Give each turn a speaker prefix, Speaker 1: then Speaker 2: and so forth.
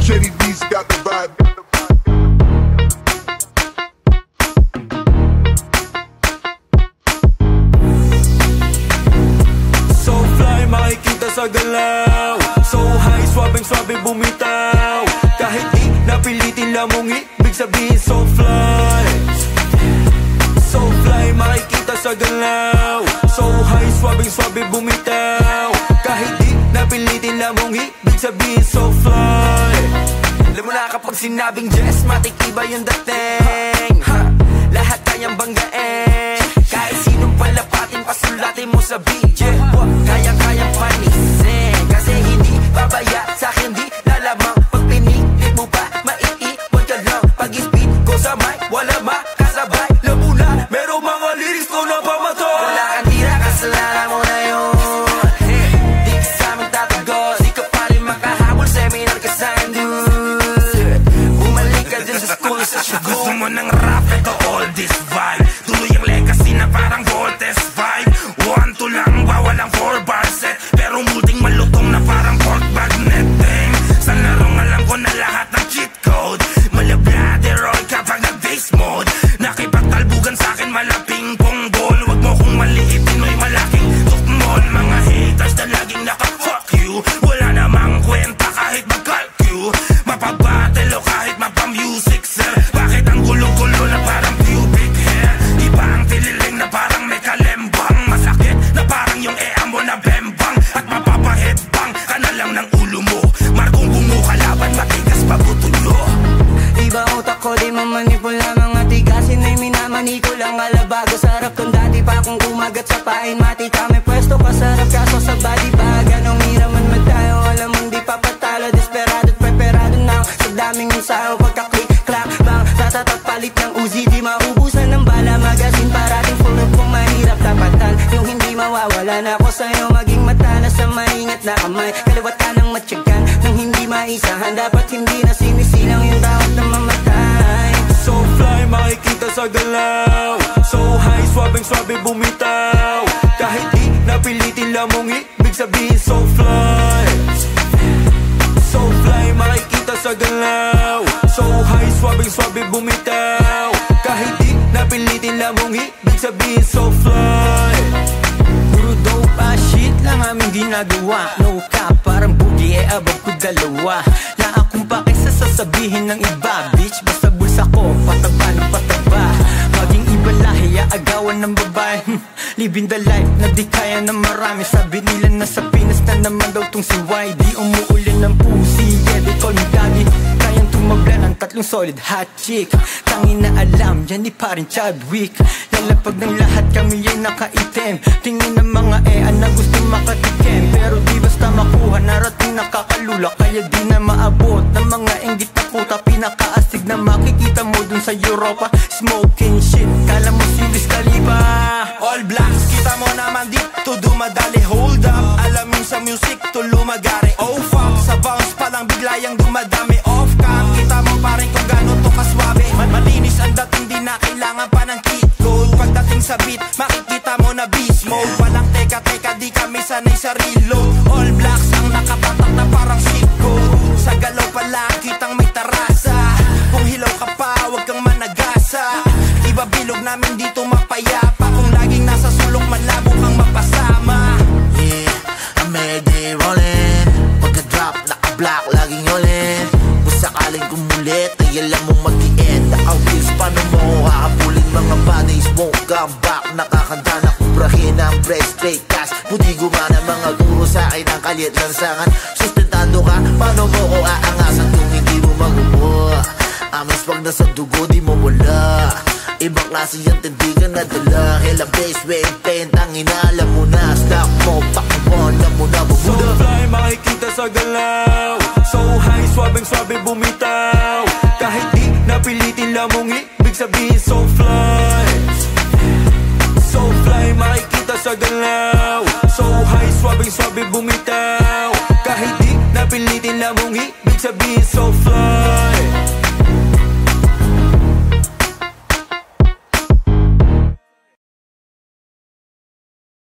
Speaker 1: Jenny D's got the vibe.
Speaker 2: So fly, makikita sa galaw. So high, swabing-swabe bumitaw. Kahit di napilitin lang mong ibig sabihin so fly. So fly, makikita sa galaw. So high, swabing-swabe bumitaw. Kahit di napilitin lang mong ibig sabihin so fly. Alam mo na kapag sinabing yes, matikiba yung dating. Lahat kayang banggain. Kahit sinong palapatin, pasulatin mo sa beat. Kayang-kayang panisin. Kasi hindi babaya sa'kin, di lalamang. Pag pinilit mo pa, maiiwan ka lang. Pag-speed ko sa mic, wala makasabay. Labula, merong mga lyrics ko na pamato. Wala kang tira, kasalanan mo na yun. Di ka sa amin tatagos, di ka pa rin makahabol. Seminar ka sa'kin, dude. Bumalik ka dun sa school, sa shugo.
Speaker 3: Gusto mo ng rap, ito all this vibe. Tuloy ang legacy na parang Voltes vibe. 1-2 lang ba, walang 4 bar set. Pero muting malutong na parang pork bag netting. Sa larong alam ko na lahat ng cheat code. Malablader all kapag nag-base mode. Nakipagtalbugan sa'kin malaping ponggol. Wag mo kong maliitin, may malaking tukmol. Mga haters na laging naka-fuck you. Wala namang kwenta kahit mag-calcu. Mapabattle o kahit mapamusic sir. Bakit ang gulo-gulo na parang pubic hair? Iba ang tililing na parang may kalembang. Masakit na parang yung mo na bembang. At mapapahedbang ka na lang ng ulo mo. Markong bumukalaban, matigas pa buto nyo.
Speaker 2: Iba utak ko, di mamanipula mga tigasin. Ay minamani ko lang alabago. Sarap kung dati pa kung kumagat sa pain. Mati kami pwesto, pasarap kaso sa body bag. Anong hiraman magtayo, alam mong di papatalo. Desperado at preparado now. Sa daming ensayo, pagka-click-clack bang tatatat palit ng Uzi, di maubusan ng bala. Magazine parating full of kung mahirap tapatan. Yung hindi mawawala na ako sa'yo, maging matalas sa maingat na kamay. Kaliwat ka ng matyagan, nang hindi maisahan. Dapat hindi na sinisilang yung tawag na mamatay. So fly, makikita sa galaw. So high, swabing-swabe bumitaw. Kahit di napilitin lang mong ibig sabihin so fly. So fly, makikita sa galaw. So high, swabing-swabe bumitaw. Kahit di napilitin lang mong ibig sabihin so fly. Puro dope shit lang aming ginagawa. No cap, parang boogie, above ko dalawa. Na akong pakisa sasabihin ng iba. Bitch, basta bulsa ko, pataba ng pataba. Maging iba lahi, agawan ng babae. Living the life na di kaya ng marami. Sabi nila na sa Pinas na naman daw tong si YD. Umuulan ng pussy, yeah, they call me daddy. Kayang tumabla ng 3 solid hot chick. Tangin na alam, yan di pa rin Chadwick. Lalapag ng lahat kami ay nakaitim. Tingin ng mga na gusto makatikim. Pero di basta makuha, narating nakakalula. Kaya di na maabot ng mga inggit na puta. Pinakaastig na makikita mo dun sa Europa. Smoking shit, kala mo si Wiz Khalifa.
Speaker 3: All blacks, kita mo naman dito dumadali. Hold up, alamin sa music to lumagari. Oh fuck, sa bounce pa lang bigla yung dumadami. Off cam, kita mo pa rin kung gano'n to kaswabe. Malinis ang dating, di na kailangan pa ng cheat code. Pagdating sa beat, makikita mo na beast mode. Walang teka-teka, di kami sanay sa reload. All blacks ang nakapatak na parang shit code. Sa galaw pala, kitang may tarasa. Kung hilaw ka pa, wag kang managasa. Iba bilog namin dito mapayapa. Kung laging nasa sulok, malabo kang mapasama.
Speaker 4: Yeah, I'm everyday rollin'. Pagka-drop, naka-block, laging yolin'. Kung sakaling kumulit, ay alam mong mag-i-end. Naka-wheels, paano mo kakapulin mga bodies? Won't come back, nakakanda na kubrahin ang breast straight cash. Puti gumana mga guro sa'kin ang kalit lansangan. Sustentado ka, paano mo ko aangasan kung hindi mo magubo? Amis pag nasa dugo, di mo wala. Ibang klase yung tindigan na dala. Hela bass, wave, pain, tangina, alam mo na. Stop mo, pak mo, alam mo na, bumuda.
Speaker 2: So fly, makikita sa galaw. So high, swabing-swabe bumitaw. Kahit di napilitin lang mong ibig sabihin so fly. So fly, makikita sa galaw. So high, swabing-swabe bumitaw. Kahit di napilitin lang mong ibig sabihin so fly.